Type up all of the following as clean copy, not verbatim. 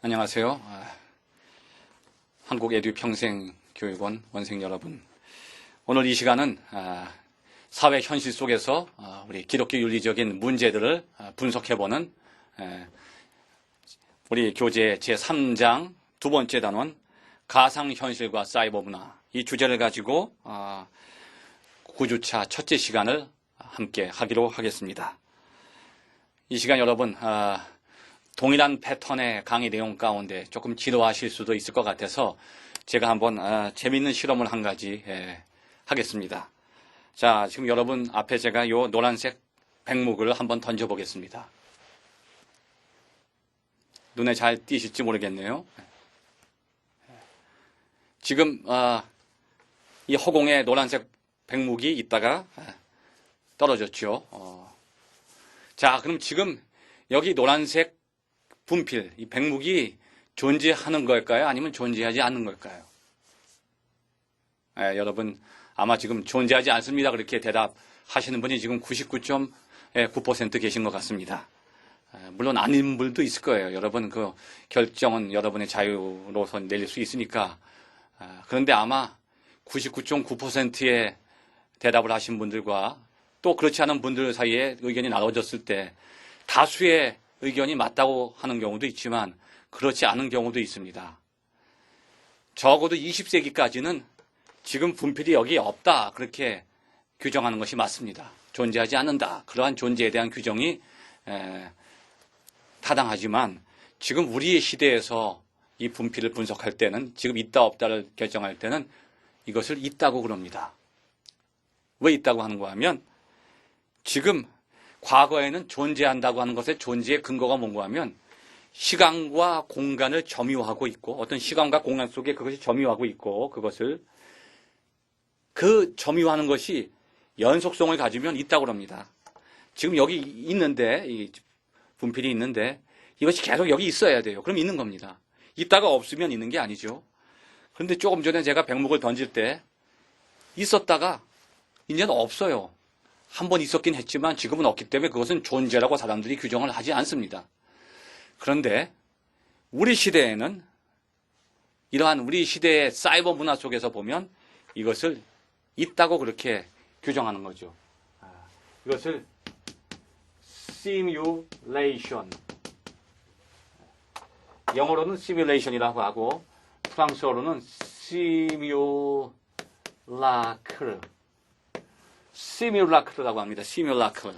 안녕하세요. 한국에듀평생교육원 원생 여러분. 오늘 이 시간은 사회 현실 속에서 우리 기독교 윤리적인 문제들을 분석해보는 우리 교재 제3장 두 번째 단원 가상현실과 사이버 문화, 이 주제를 가지고 9주차 첫째 시간을 함께 하기로 하겠습니다. 이 시간 여러분 동일한 패턴의 강의 내용 가운데 조금 지루하실 수도 있을 것 같아서 제가 한번 재미있는 실험을 한 가지 하겠습니다. 자, 지금 여러분 앞에 제가 요 노란색 백목을 한번 던져보겠습니다. 눈에 잘 띄실지 모르겠네요. 지금 이 허공에 노란색 백목이 있다가 떨어졌죠. 자, 그럼 지금 여기 노란색 분필, 이 백목이 존재하는 걸까요? 아니면 존재하지 않는 걸까요? 여러분 아마 지금 존재하지 않습니다. 그렇게 대답하시는 분이 지금 99.9% 계신 것 같습니다. 물론 아닌 분도 있을 거예요. 여러분 그 결정은 여러분의 자유로서 내릴 수 있으니까. 그런데 아마 99.9%의 대답을 하신 분들과 또 그렇지 않은 분들 사이에 의견이 나눠졌을 때 다수의 의견이 맞다고 하는 경우도 있지만 그렇지 않은 경우도 있습니다. 적어도 20세기까지는 지금 분필이 여기 없다 그렇게 규정하는 것이 맞습니다. 존재하지 않는다. 그러한 존재에 대한 규정이 타당하지만 지금 우리의 시대에서 이 분필을 분석할 때는 지금 있다 없다를 결정할 때는 이것을 있다고 그럽니다. 왜 있다고 하는가 하면 지금 과거에는 존재한다고 하는 것의 존재의 근거가 뭔가 하면 시간과 공간을 점유하고 있고 어떤 시간과 공간 속에 그것이 점유하고 있고 그것을 그 점유하는 것이 연속성을 가지면 있다고 합니다. 지금 여기 있는데 이 분필이 있는데 이것이 계속 여기 있어야 돼요. 그럼 있는 겁니다. 있다가 없으면 있는 게 아니죠. 그런데 조금 전에 제가 백목을 던질 때 있었다가 이제는 없어요. 한 번 있었긴 했지만 지금은 없기 때문에 그것은 존재라고 사람들이 규정을 하지 않습니다. 그런데 우리 시대에는 이러한 우리 시대의 사이버 문화 속에서 보면 이것을 있다고 그렇게 규정하는 거죠. 이것을 simulation, 영어로는 simulation이라고 하고 프랑스어로는 시뮬라크라고 합니다. 시뮬라크.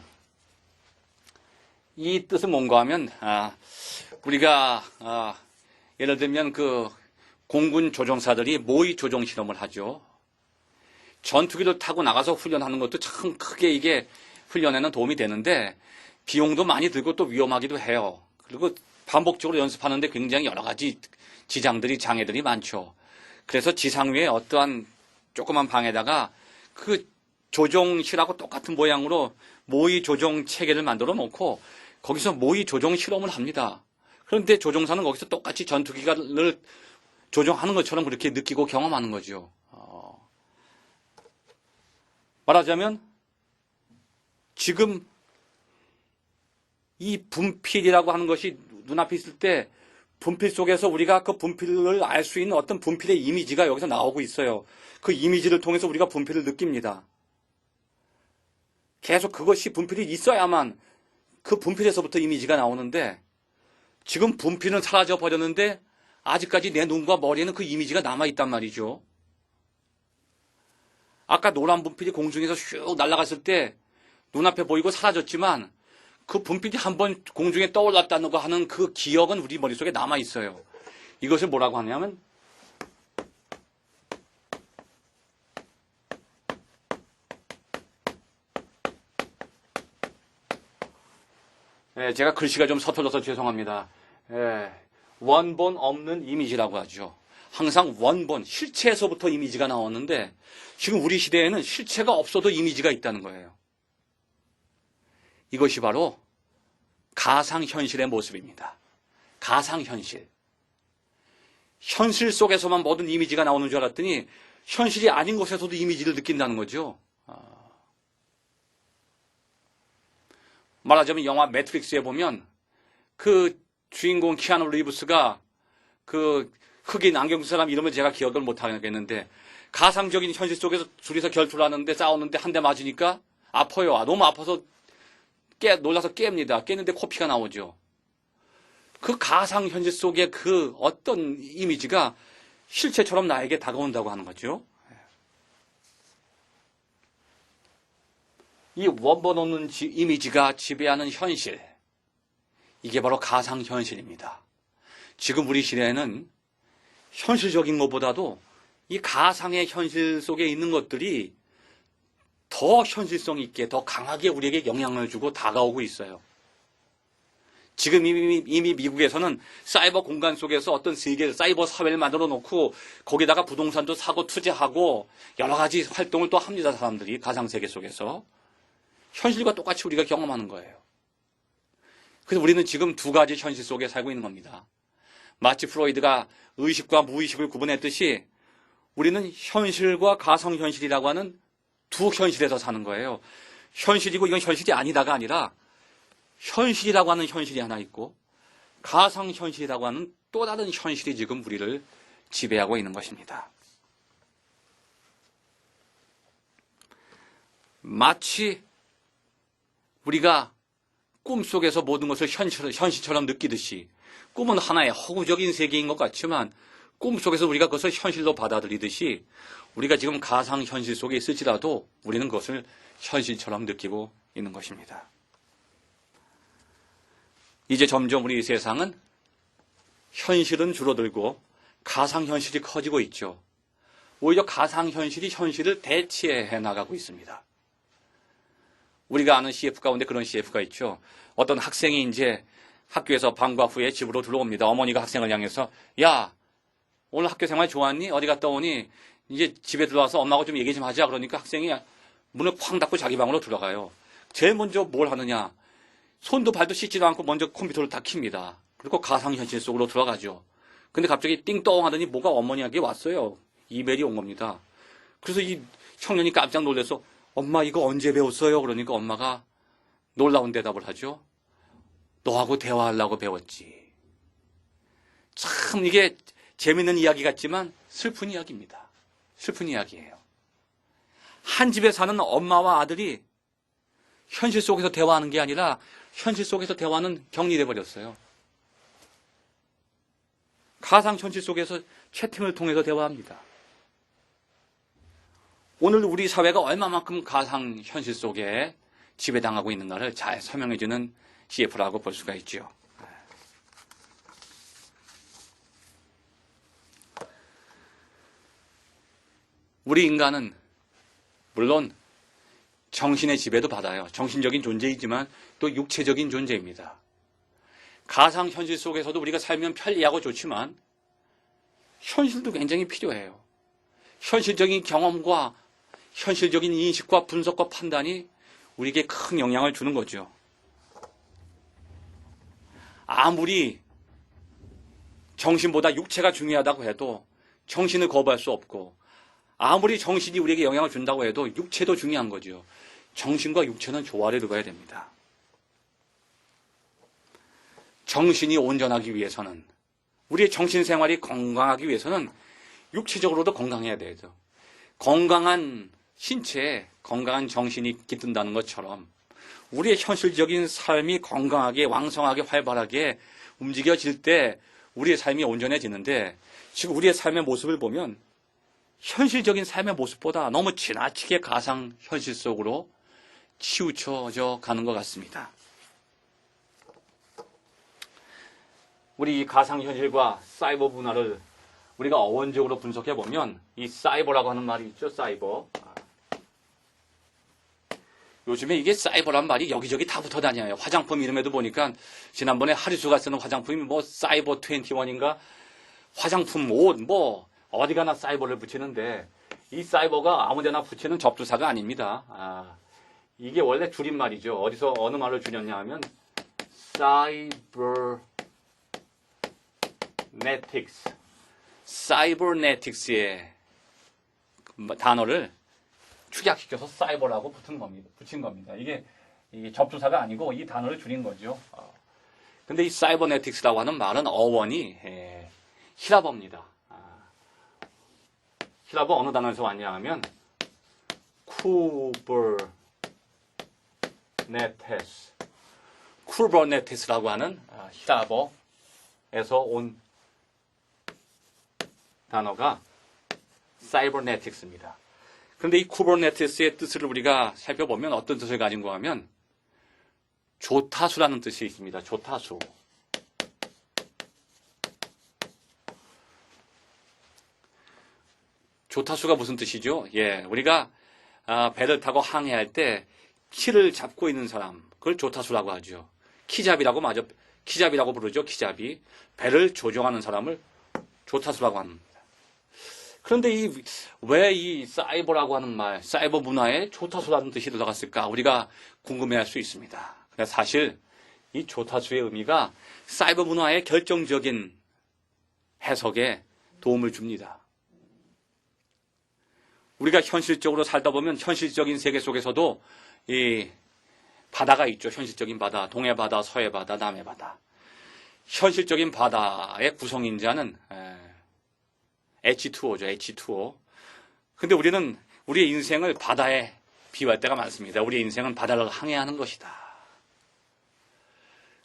이 뜻은 뭔가 하면 우리가 예를 들면 그 공군 조종사들이 모의 조종 실험을 하죠. 전투기를 타고 나가서 훈련하는 것도 참 크게 이게 훈련에는 도움이 되는데 비용도 많이 들고 또 위험하기도 해요. 그리고 반복적으로 연습하는데 굉장히 여러 가지 장애들이 많죠. 그래서 지상 위에 어떠한 조그만 방에다가 그 조종실하고 똑같은 모양으로 모의 조종 체계를 만들어 놓고 거기서 모의 조종 실험을 합니다. 그런데 조종사는 거기서 똑같이 전투기를 조종하는 것처럼 그렇게 느끼고 경험하는 거죠. 말하자면 지금 이 분필이라고 하는 것이 눈앞에 있을 때 분필 속에서 우리가 그 분필을 알 수 있는 어떤 분필의 이미지가 여기서 나오고 있어요. 그 이미지를 통해서 우리가 분필을 느낍니다. 계속 그것이 분필이 있어야만 그 분필에서부터 이미지가 나오는데 지금 분필은 사라져 버렸는데 아직까지 내 눈과 머리에는 그 이미지가 남아있단 말이죠. 아까 노란 분필이 공중에서 슉 날아갔을 때 눈앞에 보이고 사라졌지만 그 분필이 한번 공중에 떠올랐다는 거 하는 그 기억은 우리 머릿속에 남아있어요. 이것을 뭐라고 하냐면 제가 글씨가 좀 서툴러서 죄송합니다. 원본 없는 이미지라고 하죠. 항상 원본, 실체에서부터 이미지가 나왔는데 지금 우리 시대에는 실체가 없어도 이미지가 있다는 거예요. 이것이 바로 가상현실의 모습입니다. 가상현실. 현실 속에서만 모든 이미지가 나오는 줄 알았더니 현실이 아닌 곳에서도 이미지를 느낀다는 거죠. 말하자면 영화 매트릭스에 보면 그 주인공 키아누 리브스가 그 흑인 안경 쓴 사람 이름을 제가 기억을 못 하겠는데 가상적인 현실 속에서 둘이서 결투를 하는데 싸우는데 한 대 맞으니까 아파요. 너무 아파서 놀라서 깹니다. 깼는데 코피가 나오죠. 그 가상 현실 속의 그 어떤 이미지가 실체처럼 나에게 다가온다고 하는 거죠. 이 원본 없는 이미지가 지배하는 현실. 이게 바로 가상 현실입니다. 지금 우리 시대에는 현실적인 것보다도 이 가상의 현실 속에 있는 것들이 더 현실성 있게, 더 강하게 우리에게 영향을 주고 다가오고 있어요. 지금 이미 미국에서는 사이버 공간 속에서 어떤 세계, 사이버 사회를 만들어 놓고 거기다가 부동산도 사고 투자하고 여러 가지 활동을 또 합니다. 사람들이 가상세계 속에서. 현실과 똑같이 우리가 경험하는 거예요. 그래서 우리는 지금 두 가지 현실 속에 살고 있는 겁니다. 마치 프로이드가 의식과 무의식을 구분했듯이 우리는 현실과 가상현실이라고 하는 두 현실에서 사는 거예요. 현실이고 이건 현실이 아니다가 아니라 현실이라고 하는 현실이 하나 있고 가상현실이라고 하는 또 다른 현실이 지금 우리를 지배하고 있는 것입니다. 마치 우리가 꿈속에서 모든 것을 현실처럼 느끼듯이 꿈은 하나의 허구적인 세계인 것 같지만 꿈속에서 우리가 그것을 현실로 받아들이듯이 우리가 지금 가상현실 속에 있을지라도 우리는 그것을 현실처럼 느끼고 있는 것입니다. 이제 점점 우리 세상은 현실은 줄어들고 가상현실이 커지고 있죠. 오히려 가상현실이 현실을 대체해 나가고 있습니다. 우리가 아는 CF 가운데 그런 CF가 있죠. 어떤 학생이 이제 학교에서 방과 후에 집으로 들어옵니다. 어머니가 학생을 향해서 야, 오늘 학교 생활 좋았니? 어디 갔다 오니? 이제 집에 들어와서 엄마하고 좀 얘기 좀 하자. 그러니까 학생이 문을 쾅 닫고 자기 방으로 들어가요. 제일 먼저 뭘 하느냐? 손도 발도 씻지도 않고 먼저 컴퓨터를 다 킵니다. 그리고 가상현실 속으로 들어가죠. 근데 갑자기 띵똥 하더니 뭐가 어머니에게 왔어요. 이메일이 온 겁니다. 그래서 이 청년이 깜짝 놀라서 엄마 이거 언제 배웠어요? 그러니까 엄마가 놀라운 대답을 하죠. 너하고 대화하려고 배웠지. 참 이게 재밌는 이야기 같지만 슬픈 이야기입니다. 슬픈 이야기예요. 한 집에 사는 엄마와 아들이 현실 속에서 대화하는 게 아니라 현실 속에서 대화는 격리돼 버렸어요. 가상 현실 속에서 채팅을 통해서 대화합니다. 오늘 우리 사회가 얼마만큼 가상 현실 속에 지배당하고 있는가를 잘 설명해주는 CF라고 볼 수가 있죠. 우리 인간은 물론 정신의 지배도 받아요. 정신적인 존재이지만 또 육체적인 존재입니다. 가상 현실 속에서도 우리가 살면 편리하고 좋지만 현실도 굉장히 필요해요. 현실적인 경험과 현실적인 인식과 분석과 판단이 우리에게 큰 영향을 주는 거죠. 아무리 정신보다 육체가 중요하다고 해도 정신을 거부할 수 없고 아무리 정신이 우리에게 영향을 준다고 해도 육체도 중요한 거죠. 정신과 육체는 조화를 이루어야 됩니다. 정신이 온전하기 위해서는 우리의 정신생활이 건강하기 위해서는 육체적으로도 건강해야 되죠. 건강한 신체에 건강한 정신이 깃든다는 것처럼 우리의 현실적인 삶이 건강하게 왕성하게 활발하게 움직여질 때 우리의 삶이 온전해지는데 지금 우리의 삶의 모습을 보면 현실적인 삶의 모습보다 너무 지나치게 가상 현실 속으로 치우쳐져 가는 것 같습니다. 우리 이 가상 현실과 사이버 문화를 우리가 어원적으로 분석해 보면 이 사이버라고 하는 말이 있죠. 사이버. 요즘에 이게 사이버란 말이 여기저기 다 붙어 다녀요. 화장품 이름에도 보니까 지난번에 하리수가 쓰는 화장품이 뭐 사이버 21인가 화장품 옷 뭐 어디 가나 사이버를 붙이는데 이 사이버가 아무데나 붙이는 접두사가 아닙니다. 이게 원래 줄임말이죠. 어디서 어느 말을 줄였냐 하면 사이버네틱스의 단어를 축약시켜서 사이버라고 붙인 겁니다. 이게 접두사가 아니고 이 단어를 줄인 거죠. 근데 이 사이버네틱스라고 하는 말은 어원이 히라버입니다. 히라버 어느 단어에서 왔냐 하면 쿠버네티스라고 하는 히라버에서 온 단어가 사이버네틱스입니다. 그런데 이 쿠버네티스의 뜻을 우리가 살펴보면 어떤 뜻을 가진 거 하면 조타수라는 뜻이 있습니다. 조타수. 조타수가 무슨 뜻이죠? 예, 우리가 배를 타고 항해할 때 키를 잡고 있는 사람, 그걸 조타수라고 하죠. 키잡이라고 부르죠. 키잡이. 배를 조종하는 사람을 조타수라고 합니다. 그런데 왜 이 사이버라고 하는 말, 사이버 문화에 조타수라는 뜻이 들어갔을까? 우리가 궁금해할 수 있습니다. 사실 이 조타수의 의미가 사이버 문화의 결정적인 해석에 도움을 줍니다. 우리가 현실적으로 살다 보면 현실적인 세계 속에서도 이 바다가 있죠. 현실적인 바다, 동해 바다, 서해 바다, 남해 바다. 현실적인 바다의 구성인자는 H2O죠. H2O. 근데 우리는 우리의 인생을 바다에 비유할 때가 많습니다. 우리의 인생은 바다를 항해하는 것이다.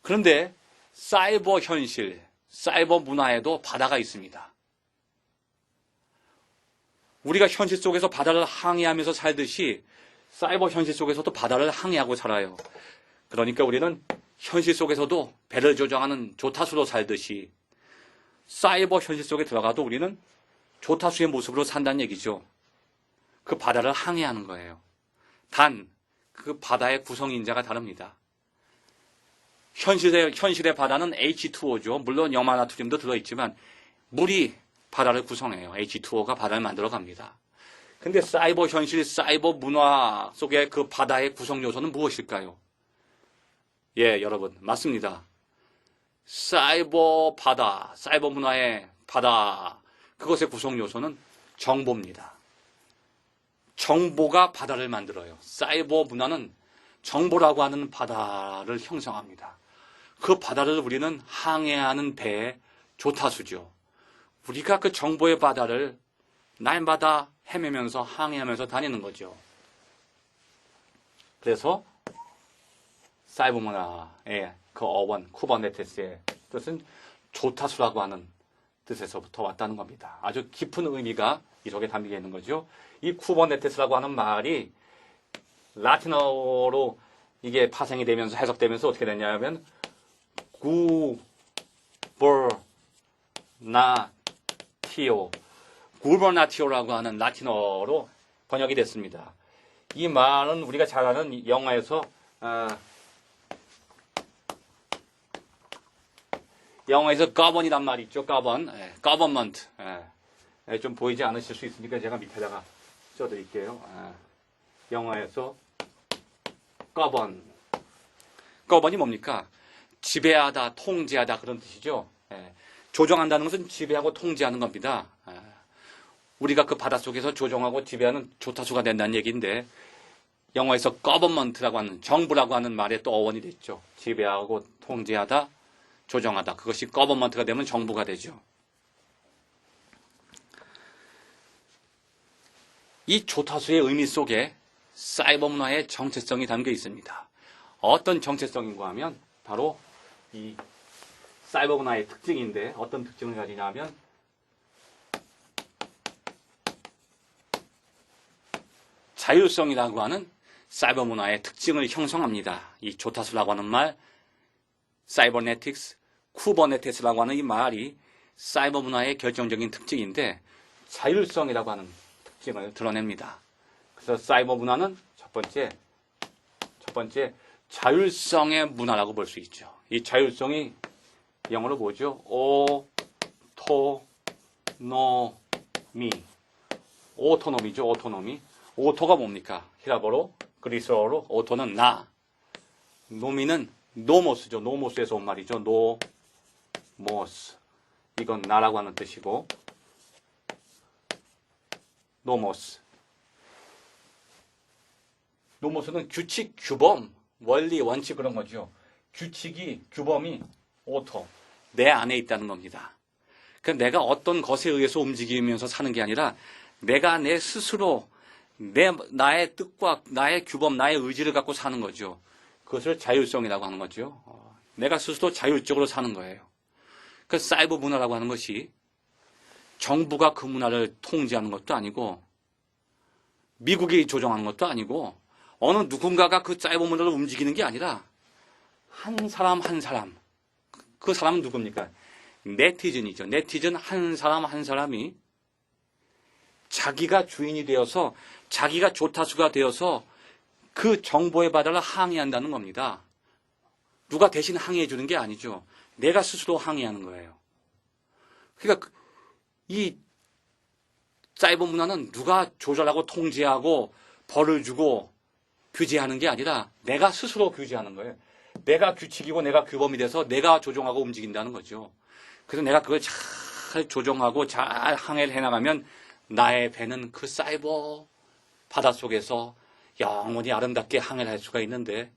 그런데 사이버 현실, 사이버 문화에도 바다가 있습니다. 우리가 현실 속에서 바다를 항해하면서 살듯이 사이버 현실 속에서도 바다를 항해하고 살아요. 그러니까 우리는 현실 속에서도 배를 조종하는 조타수로 살듯이 사이버 현실 속에 들어가도 우리는 조타수의 모습으로 산다는 얘기죠. 그 바다를 항해하는 거예요. 단, 그 바다의 구성인자가 다릅니다. 현실의 바다는 H2O죠. 물론 염화나트륨도 들어있지만 물이 바다를 구성해요. H2O가 바다를 만들어 갑니다. 근데 사이버 현실, 사이버 문화 속의 그 바다의 구성 요소는 무엇일까요? 예, 여러분, 맞습니다. 사이버 바다, 사이버 문화의 바다, 그것의 구성 요소는 정보입니다. 정보가 바다를 만들어요. 사이버 문화는 정보라고 하는 바다를 형성합니다. 그 바다를 우리는 항해하는 배의 조타수죠. 우리가 그 정보의 바다를 날마다 헤매면서 항해하면서 다니는 거죠. 그래서 사이버 문화의 그 어원, 쿠버네티스의 뜻은 조타수라고 하는 뜻에서부터 왔다는 겁니다. 아주 깊은 의미가 이 속에 담겨 있는 거죠. 이 쿠버네티스라고 하는 말이 라틴어로 이게 파생이 되면서 해석되면서 어떻게 됐냐면 구버나티오라고 하는 라틴어로 번역이 됐습니다. 이 말은 우리가 잘 아는 영화에서 거번이란 말이 있죠. 거버먼트. 좀 보이지 않으실 수 있으니까 제가 밑에다가 써드릴게요. 영화에서 거번이 뭡니까? 지배하다, 통제하다 그런 뜻이죠. 조정한다는 것은 지배하고 통제하는 겁니다. 우리가 그 바닷속에서 조정하고 지배하는 조타수가 된다는 얘기인데 영어에서 거버먼트라고 하는 정부라고 하는 말에 또 어원이 됐죠. 지배하고 통제하다, 조정하다. 그것이 거버먼트가 되면 정부가 되죠. 이 조타수의 의미 속에 사이버 문화의 정체성이 담겨 있습니다. 어떤 정체성인가 하면 바로 이 사이버 문화의 특징인데 어떤 특징을 가지냐 하면 자율성이라고 하는 사이버 문화의 특징을 형성합니다. 이 조타수라고 하는 말, 사이버네틱스, 쿠버네티스라고 하는 이 말이 사이버 문화의 결정적인 특징인데 자율성이라고 하는 특징을 드러냅니다. 그래서 사이버 문화는 첫 번째 자율성의 문화라고 볼 수 있죠. 이 자율성이 영어로 뭐죠? 오토노미죠. 오토노미. 오토가 뭡니까? 히라버로, 그리스어로 오토는 나. 노미는 노모스죠. 노모스에서 온 말이죠. 노모스. 이건 나라고 하는 뜻이고 노모스. 노모스는 규칙, 규범, 원리, 원칙 그런 거죠. 규칙이, 규범이 오토. 내 안에 있다는 겁니다. 그러니까 내가 어떤 것에 의해서 움직이면서 사는 게 아니라 내가 내 스스로 나의 뜻과 나의 규범, 나의 의지를 갖고 사는 거죠. 그것을 자율성이라고 하는 거죠. 내가 스스로 자율적으로 사는 거예요. 그 사이버 문화라고 하는 것이 정부가 그 문화를 통제하는 것도 아니고 미국이 조정하는 것도 아니고 어느 누군가가 그 사이버 문화를 움직이는 게 아니라 한 사람 한 사람, 그 사람은 누굽니까? 네티즌이죠. 네티즌 한 사람 한 사람이 자기가 주인이 되어서 자기가 조타수가 되어서 그 정보의 바다를 항의한다는 겁니다. 누가 대신 항의해 주는 게 아니죠. 내가 스스로 항의하는 거예요. 그러니까 이 사이버 문화는 누가 조절하고 통제하고 벌을 주고 규제하는 게 아니라 내가 스스로 규제하는 거예요. 내가 규칙이고 내가 규범이 돼서 내가 조종하고 움직인다는 거죠. 그래서 내가 그걸 잘 조정하고 잘 항해를 해나가면 나의 배는 그 사이버 바닷속에서 영원히 아름답게 항해를 할 수가 있는데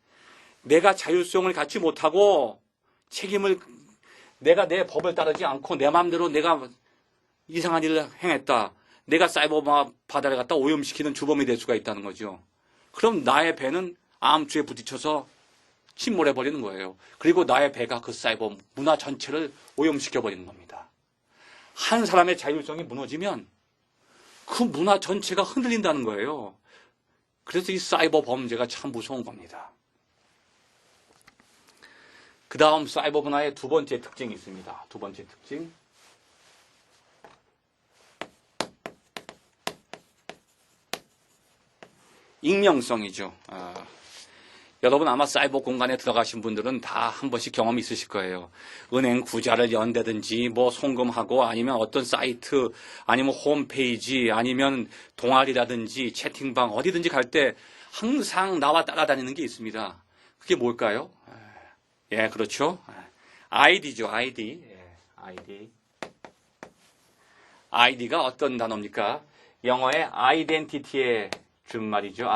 내가 자율성을 갖지 못하고 내가 내 법을 따르지 않고 내 마음대로 내가 이상한 일을 행했다. 내가 사이버 바다를 갖다 오염시키는 주범이 될 수가 있다는 거죠. 그럼 나의 배는 암초에 부딪혀서 침몰해버리는 거예요. 그리고 나의 배가 그 사이버 문화 전체를 오염시켜버리는 겁니다. 한 사람의 자율성이 무너지면 그 문화 전체가 흔들린다는 거예요. 그래서 이 사이버 범죄가 참 무서운 겁니다. 그 다음 사이버 문화의 두 번째 특징이 있습니다. 두 번째 특징. 익명성이죠. 여러분 아마 사이버 공간에 들어가신 분들은 다 한 번씩 경험이 있으실 거예요. 은행 구자를 연다든지 뭐 송금하고 아니면 어떤 사이트 아니면 홈페이지 아니면 동아리라든지 채팅방 어디든지 갈 때 항상 나와 따라다니는 게 있습니다. 그게 뭘까요? 예, 그렇죠. 아이디죠. 아이디. 아이디. 아이디가 어떤 단어입니까? 영어의 아이덴티티의 준말이죠.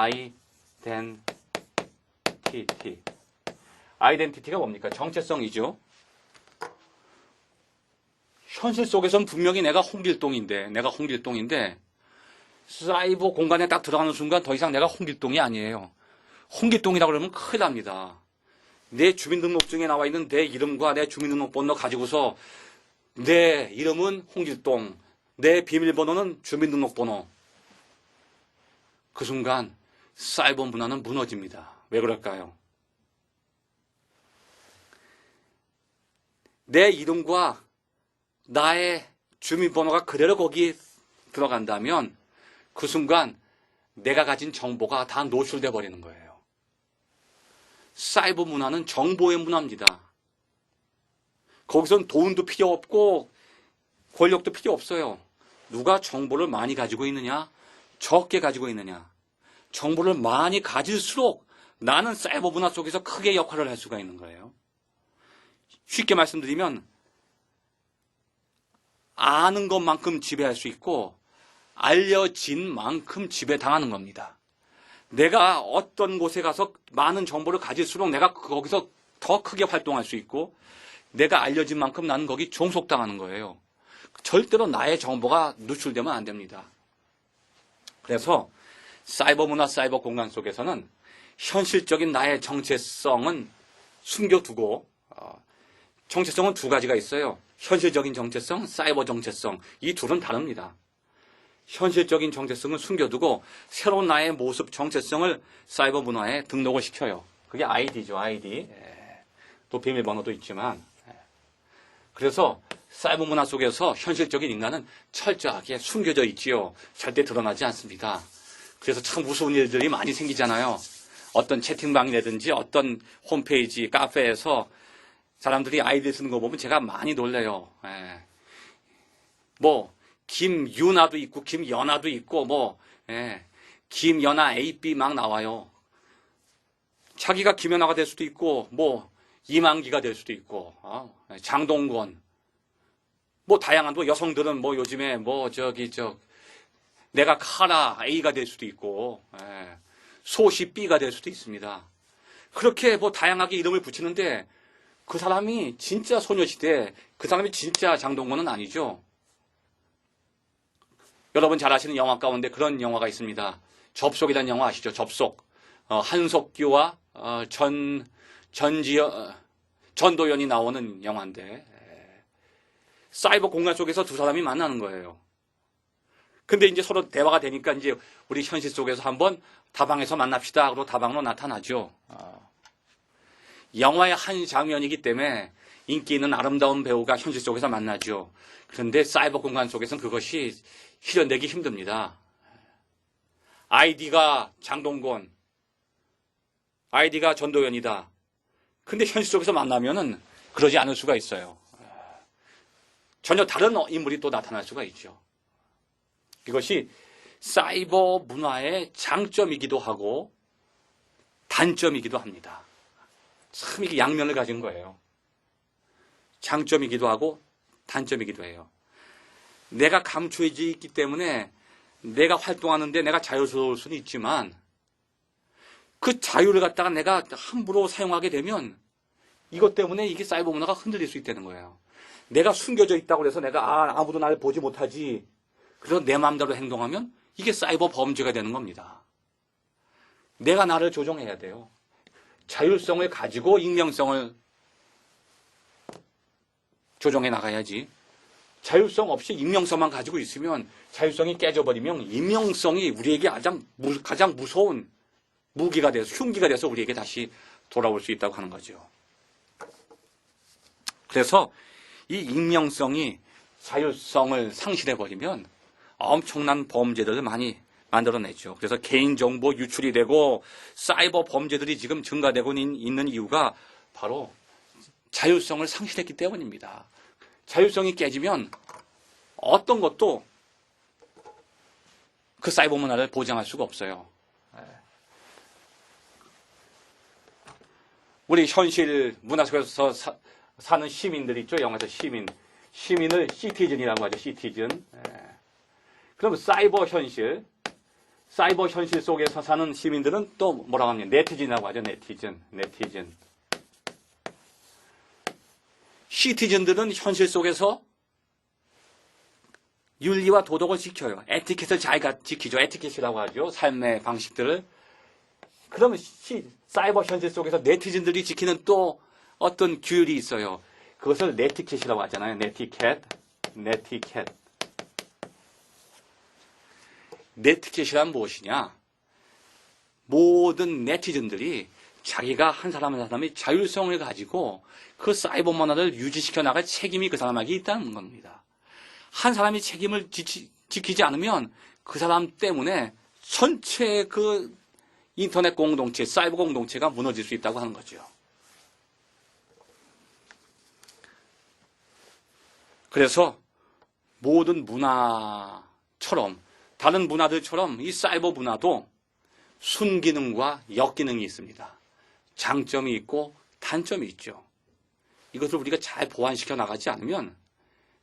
아이덴티티가 뭡니까? 정체성이죠. 현실 속에서는 분명히 내가 홍길동인데 사이버 공간에 딱 들어가는 순간 더 이상 내가 홍길동이 아니에요. 홍길동이라고 그러면 큰일 납니다. 내 주민등록증에 나와 있는 내 이름과 내 주민등록번호 가지고서 내 이름은 홍길동, 내 비밀번호는 주민등록번호. 그 순간 사이버 문화는 무너집니다. 왜 그럴까요? 내 이름과 나의 주민번호가 그대로 거기에 들어간다면 그 순간 내가 가진 정보가 다 노출돼 버리는 거예요. 사이버 문화는 정보의 문화입니다. 거기선 돈도 필요 없고 권력도 필요 없어요. 누가 정보를 많이 가지고 있느냐, 적게 가지고 있느냐. 정보를 많이 가질수록 나는 사이버 문화 속에서 크게 역할을 할 수가 있는 거예요. 쉽게 말씀드리면 아는 것만큼 지배할 수 있고 알려진 만큼 지배당하는 겁니다. 내가 어떤 곳에 가서 많은 정보를 가질수록 내가 거기서 더 크게 활동할 수 있고 내가 알려진 만큼 나는 거기 종속당하는 거예요. 절대로 나의 정보가 누출되면 안 됩니다. 그래서 사이버 문화, 사이버 공간 속에서는 현실적인 나의 정체성은 숨겨두고 정체성은 두 가지가 있어요. 현실적인 정체성, 사이버 정체성. 이 둘은 다릅니다. 현실적인 정체성은 숨겨두고 새로운 나의 모습, 정체성을 사이버 문화에 등록을 시켜요. 그게 아이디죠, 아이디. 또 비밀번호도 있지만. 그래서 사이버 문화 속에서 현실적인 인간은 철저하게 숨겨져 있지요. 절대 드러나지 않습니다. 그래서 참 무서운 일들이 많이 생기잖아요. 어떤 채팅방이라든지 어떤 홈페이지, 카페에서 사람들이 아이디 쓰는 거 보면 제가 많이 놀래요. 뭐 김유나도 있고 김연아도 있고 김연아 AB 막 나와요. 자기가 김연아가 될 수도 있고 뭐 이만기가 될 수도 있고 장동건 뭐 다양한 뭐 여성들은 뭐 요즘에 내가 카라 A가 될 수도 있고 소시 B가 될 수도 있습니다. 그렇게 뭐 다양하게 이름을 붙이는데 그 사람이 진짜 소녀시대, 그 사람이 진짜 장동건은 아니죠. 여러분 잘 아시는 영화 가운데 그런 영화가 있습니다. 접속이라는 영화 아시죠? 접속. 한석규와 전도연이 나오는 영화인데 사이버 공간 속에서 두 사람이 만나는 거예요. 근데 이제 서로 대화가 되니까 이제 우리 현실 속에서 한번 다방에서 만납시다 하고 다방으로 나타나죠. 영화의 한 장면이기 때문에 인기 있는 아름다운 배우가 현실 속에서 만나죠. 그런데 사이버 공간 속에서는 그것이 실현되기 힘듭니다. 아이디가 장동건, 아이디가 전도연이다. 근데 현실 속에서 만나면은 그러지 않을 수가 있어요. 전혀 다른 인물이 또 나타날 수가 있죠. 이것이 사이버 문화의 장점이기도 하고 단점이기도 합니다. 참 이게 양면을 가진 거예요. 장점이기도 하고 단점이기도 해요. 내가 감춰져 있기 때문에 내가 활동하는데 내가 자유스러울 수는 있지만 그 자유를 갖다가 내가 함부로 사용하게 되면 이것 때문에 이게 사이버 문화가 흔들릴 수 있다는 거예요. 내가 숨겨져 있다고 해서 내가 아무도 나를 보지 못하지. 그래서 내 마음대로 행동하면 이게 사이버 범죄가 되는 겁니다. 내가 나를 조정해야 돼요. 자율성을 가지고 익명성을 조정해 나가야지. 자율성 없이 익명성만 가지고 있으면 자율성이 깨져버리면 익명성이 우리에게 가장 무서운 무기가 돼서 흉기가 돼서 우리에게 다시 돌아올 수 있다고 하는 거죠. 그래서 이 익명성이 자율성을 상실해버리면 엄청난 범죄들을 많이 만들어내죠. 그래서 개인정보 유출이 되고 사이버 범죄들이 지금 증가되고 있는 이유가 바로 자율성을 상실했기 때문입니다. 자율성이 깨지면 어떤 것도 그 사이버 문화를 보장할 수가 없어요. 우리 현실 문화 속에서 사는 시민들 있죠. 영화에서 시민을 시티즌이라고 하죠. 시티즌. 그럼 사이버 현실 속에서 사는 시민들은 또 뭐라고 합니까? 네티즌이라고 하죠. 네티즌. 시티즌들은 현실 속에서 윤리와 도덕을 지켜요. 에티켓을 잘 지키죠. 에티켓이라고 하죠. 삶의 방식들을. 그러면 사이버 현실 속에서 네티즌들이 지키는 또 어떤 규율이 있어요. 그것을 네티켓이라고 하잖아요. 네티켓. 네티켓이란 무엇이냐? 모든 네티즌들이 자기가 한 사람이 자율성을 가지고 그 사이버 문화를 유지시켜 나갈 책임이 그 사람에게 있다는 겁니다. 한 사람이 책임을 지키지 않으면 그 사람 때문에 전체 그 인터넷 공동체, 사이버 공동체가 무너질 수 있다고 하는 거죠. 그래서 모든 문화처럼 다른 문화들처럼 이 사이버 문화도 순기능과 역기능이 있습니다. 장점이 있고 단점이 있죠. 이것을 우리가 잘 보완시켜 나가지 않으면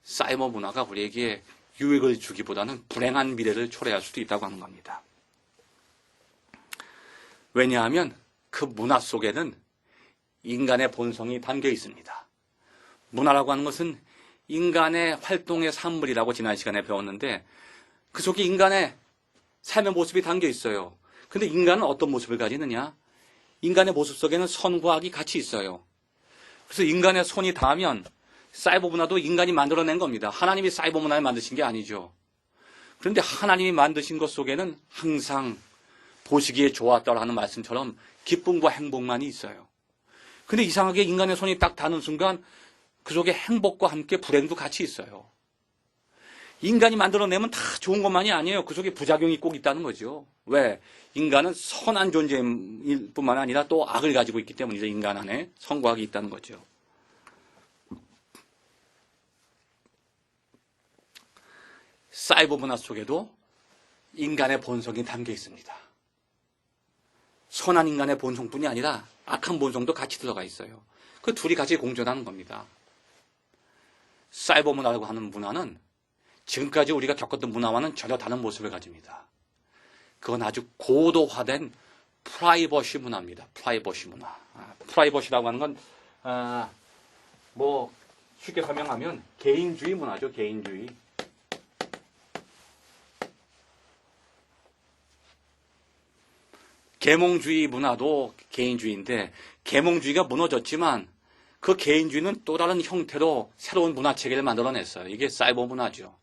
사이버 문화가 우리에게 유익을 주기보다는 불행한 미래를 초래할 수도 있다고 하는 겁니다. 왜냐하면 그 문화 속에는 인간의 본성이 담겨 있습니다. 문화라고 하는 것은 인간의 활동의 산물이라고 지난 시간에 배웠는데 그 속에 인간의 삶의 모습이 담겨 있어요. 근데 인간은 어떤 모습을 가지느냐? 인간의 모습 속에는 선과 악이 같이 있어요. 그래서 인간의 손이 닿으면 사이버 문화도 인간이 만들어낸 겁니다. 하나님이 사이버 문화를 만드신 게 아니죠. 그런데 하나님이 만드신 것 속에는 항상 보시기에 좋았다라는 말씀처럼 기쁨과 행복만이 있어요. 근데 이상하게 인간의 손이 딱 닿는 순간 그 속에 행복과 함께 불행도 같이 있어요. 인간이 만들어내면 다 좋은 것만이 아니에요. 그 속에 부작용이 꼭 있다는 거죠. 왜? 인간은 선한 존재일 뿐만 아니라 또 악을 가지고 있기 때문이죠. 인간 안에 선과 악이 있다는 거죠. 사이버 문화 속에도 인간의 본성이 담겨 있습니다. 선한 인간의 본성뿐이 아니라 악한 본성도 같이 들어가 있어요. 그 둘이 같이 공존하는 겁니다. 사이버 문화라고 하는 문화는 지금까지 우리가 겪었던 문화와는 전혀 다른 모습을 가집니다. 그건 아주 고도화된 프라이버시 문화입니다. 프라이버시 문화. 프라이버시라고 하는 건 뭐 쉽게 설명하면 개인주의 문화죠. 개인주의. 계몽주의 문화도 개인주의인데 계몽주의가 무너졌지만 그 개인주의는 또 다른 형태로 새로운 문화체계를 만들어냈어요. 이게 사이버 문화죠.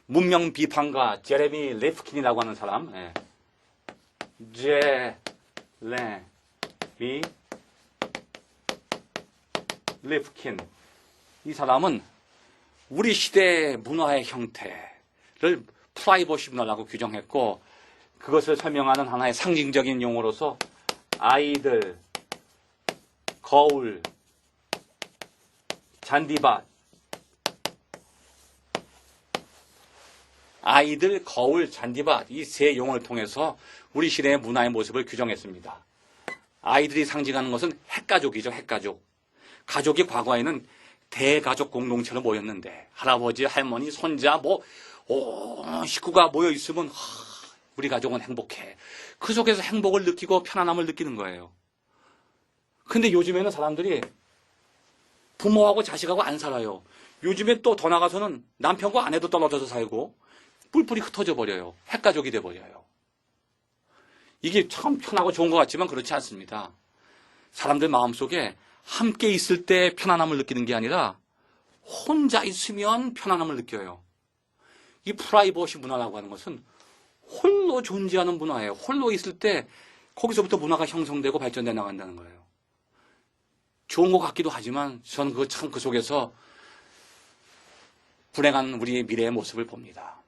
문명 비판가 제레미 레프킨이라고 하는 사람, 제레미 레프킨, 이 사람은 우리 시대의 문화의 형태를 프라이버시 문화라고 규정했고, 그것을 설명하는 하나의 상징적인 용어로서 아이들, 거울, 잔디밭, 아이들, 거울, 잔디밭, 이 세 용어를 통해서 우리 시대의 문화의 모습을 규정했습니다. 아이들이 상징하는 것은 핵가족이죠. 핵가족. 가족이 과거에는 대가족 공동체로 모였는데 할아버지, 할머니, 손자 온 식구가 모여 있으면 우리 가족은 행복해. 그 속에서 행복을 느끼고 편안함을 느끼는 거예요. 근데 요즘에는 사람들이 부모하고 자식하고 안 살아요. 요즘에 또 더 나가서는 남편과 아내도 떨어져서 살고 뿔뿔이 흩어져 버려요. 핵가족이 돼버려요. 이게 참 편하고 좋은 것 같지만 그렇지 않습니다. 사람들 마음속에 함께 있을 때 편안함을 느끼는 게 아니라 혼자 있으면 편안함을 느껴요. 이 프라이버시 문화라고 하는 것은 홀로 존재하는 문화예요. 홀로 있을 때 거기서부터 문화가 형성되고 발전돼 나간다는 거예요. 좋은 것 같기도 하지만 저는 그 속에서 불행한 우리의 미래의 모습을 봅니다.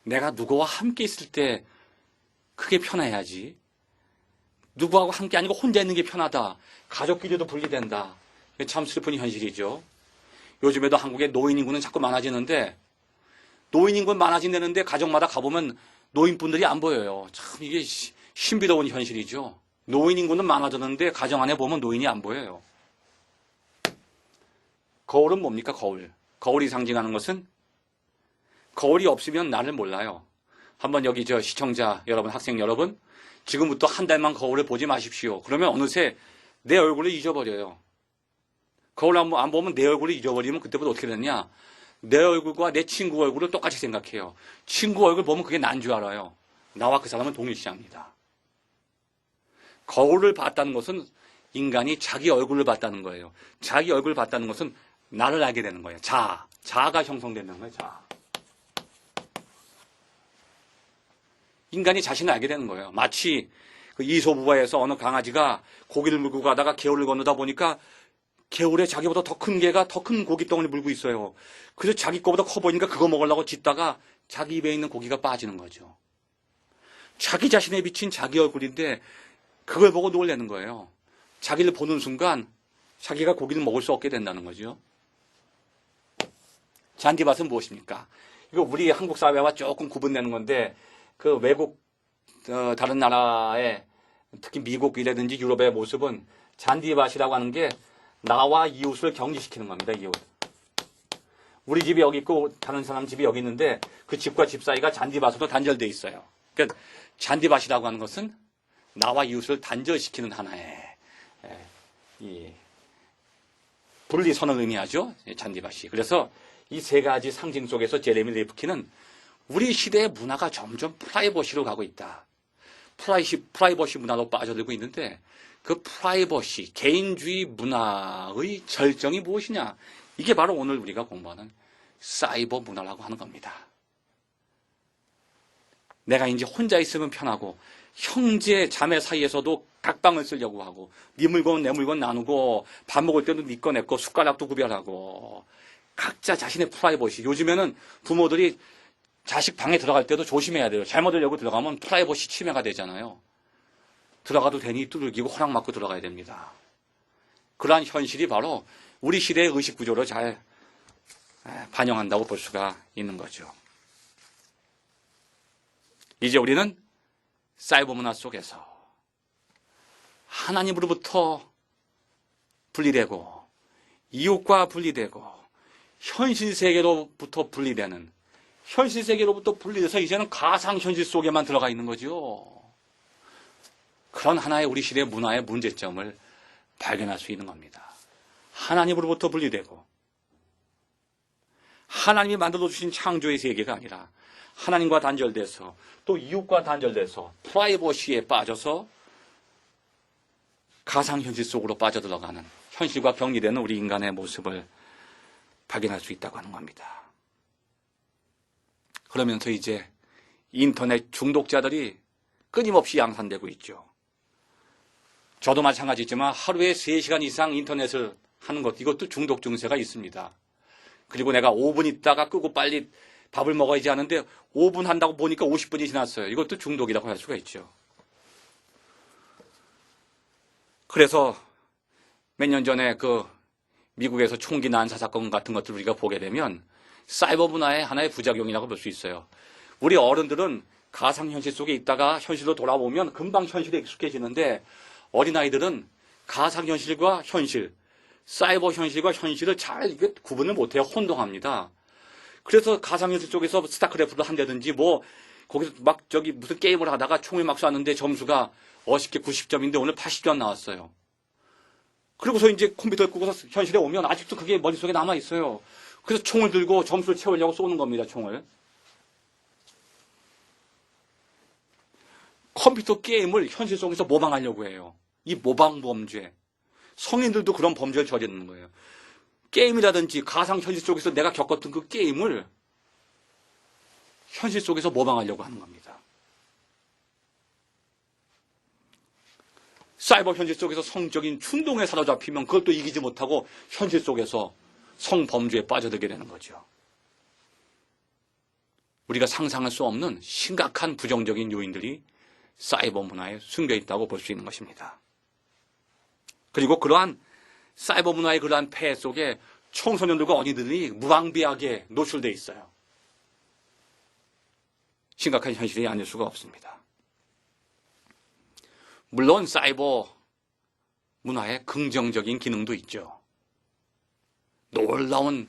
내가 누구와 함께 있을 때 그게 편해야지. 누구하고 함께 아니고 혼자 있는 게 편하다. 가족끼리도 분리된다. 이게 참 슬픈 현실이죠. 요즘에도 한국의 노인 인구는 자꾸 많아지는데 노인 인구는 많아진다는데 가정마다 가보면 노인분들이 안 보여요. 참 이게 신비로운 현실이죠. 노인 인구는 많아졌는데 가정 안에 보면 노인이 안 보여요. 거울은 뭡니까? 거울. 거울이 상징하는 것은 거울이 없으면 나를 몰라요. 한번 여기 시청자 여러분, 학생 여러분, 지금부터 한 달만 거울을 보지 마십시오. 그러면 어느새 내 얼굴을 잊어버려요. 거울 안 보면 내 얼굴을 잊어버리면 그때부터 어떻게 되느냐? 내 얼굴과 내 친구 얼굴을 똑같이 생각해요. 친구 얼굴 보면 그게 난 줄 알아요. 나와 그 사람은 동일시합니다. 거울을 봤다는 것은 인간이 자기 얼굴을 봤다는 거예요. 자기 얼굴을 봤다는 것은 나를 알게 되는 거예요. 자아가 형성되는 거예요. 자아. 인간이 자신을 알게 되는 거예요. 마치 그 이솝우화에서 어느 강아지가 고기를 물고 가다가 개울을 건너다 보니까 개울에 자기보다 더 큰 개가 더 큰 고깃덩어리를 물고 있어요. 그래서 자기 거보다 커 보이니까 그거 먹으려고 짖다가 자기 입에 있는 고기가 빠지는 거죠. 자기 자신에 비친 자기 얼굴인데 그걸 보고 놀라는 거예요. 자기를 보는 순간 자기가 고기를 먹을 수 없게 된다는 거죠. 잔디밭은 무엇입니까? 이거 우리 한국 사회와 조금 구분되는 건데 그 외국 다른 나라의 특히 미국이라든지 유럽의 모습은 잔디밭이라고 하는 게 나와 이웃을 경계시키는 겁니다. 이웃. 우리 집이 여기 있고 다른 사람 집이 여기 있는데 그 집과 집 사이가 잔디밭으로 단절되어 있어요. 그러니까 잔디밭이라고 하는 것은 나와 이웃을 단절시키는 하나의 이 분리선을 의미하죠. 잔디밭이. 그래서 이 세 가지 상징 속에서 제레미 레프킨은 우리 시대의 문화가 점점 프라이버시로 가고 있다. 프라이버시 문화로 빠져들고 있는데 그 프라이버시, 개인주의 문화의 절정이 무엇이냐? 이게 바로 오늘 우리가 공부하는 사이버 문화라고 하는 겁니다. 내가 이제 혼자 있으면 편하고 형제, 자매 사이에서도 각방을 쓰려고 하고 네 물건 내 물건 나누고 밥 먹을 때도 네 거 내 거 숟가락도 구별하고 각자 자신의 프라이버시. 요즘에는 부모들이 자식 방에 들어갈 때도 조심해야 돼요. 잘못 하려고 들어가면 프라이버시 침해가 되잖아요. 들어가도 되니 두들기고 허락 받고 들어가야 됩니다. 그러한 현실이 바로 우리 시대의 의식 구조를 잘 반영한다고 볼 수가 있는 거죠. 이제 우리는 사이버 문화 속에서 하나님으로부터 분리되고 이웃과 분리되고 현실 세계로부터 분리되는 현실 세계로부터 분리돼서 이제는 가상 현실 속에만 들어가 있는 거죠. 그런 하나의 우리 시대의 문화의 문제점을 발견할 수 있는 겁니다. 하나님으로부터 분리되고 하나님이 만들어 주신 창조의 세계가 아니라 하나님과 단절돼서 또 이웃과 단절돼서 프라이버시에 빠져서 가상현실 속으로 빠져들어가는 현실과 격리되는 우리 인간의 모습을 발견할 수 있다고 하는 겁니다. 그러면서 이제 인터넷 중독자들이 끊임없이 양산되고 있죠. 저도 마찬가지지만 하루에 3시간 이상 인터넷을 하는 것, 이것도 중독 증세가 있습니다. 그리고 내가 5분 있다가 끄고 빨리 밥을 먹어야지 하는데 5분 한다고 보니까 50분이 지났어요. 이것도 중독이라고 할 수가 있죠. 그래서 몇 년 전에 그 미국에서 총기 난사 사건 같은 것들을 우리가 보게 되면 사이버 문화의 하나의 부작용이라고 볼 수 있어요. 우리 어른들은 가상현실 속에 있다가 현실로 돌아오면 금방 현실에 익숙해지는데 어린아이들은 가상현실과 현실, 사이버 현실과 현실을 잘 구분을 못해요. 혼동합니다. 그래서 가상현실 속에서 스타크래프트를 한다든지 거기서 막 무슨 게임을 하다가 총을 막 쐈는데 점수가 어쉽게 90점인데 오늘 80점 나왔어요. 그리고서 이제 컴퓨터를 끄고서 현실에 오면 아직도 그게 머릿속에 남아있어요. 그래서 총을 들고 점수를 채우려고 쏘는 겁니다, 총을. 컴퓨터 게임을 현실 속에서 모방하려고 해요. 이 모방 범죄. 성인들도 그런 범죄를 저지르는 거예요. 게임이라든지 가상현실 속에서 내가 겪었던 그 게임을 현실 속에서 모방하려고 하는 겁니다. 사이버 현실 속에서 성적인 충동에 사로잡히면 그걸 또 이기지 못하고 현실 속에서 성범죄에 빠져들게 되는 거죠. 우리가 상상할 수 없는 심각한 부정적인 요인들이 사이버 문화에 숨겨 있다고 볼 수 있는 것입니다. 그리고 그러한 사이버 문화의 그러한 폐해 속에 청소년들과 어린이들이 무방비하게 노출되어 있어요. 심각한 현실이 아닐 수가 없습니다. 물론 사이버 문화의 긍정적인 기능도 있죠. 놀라운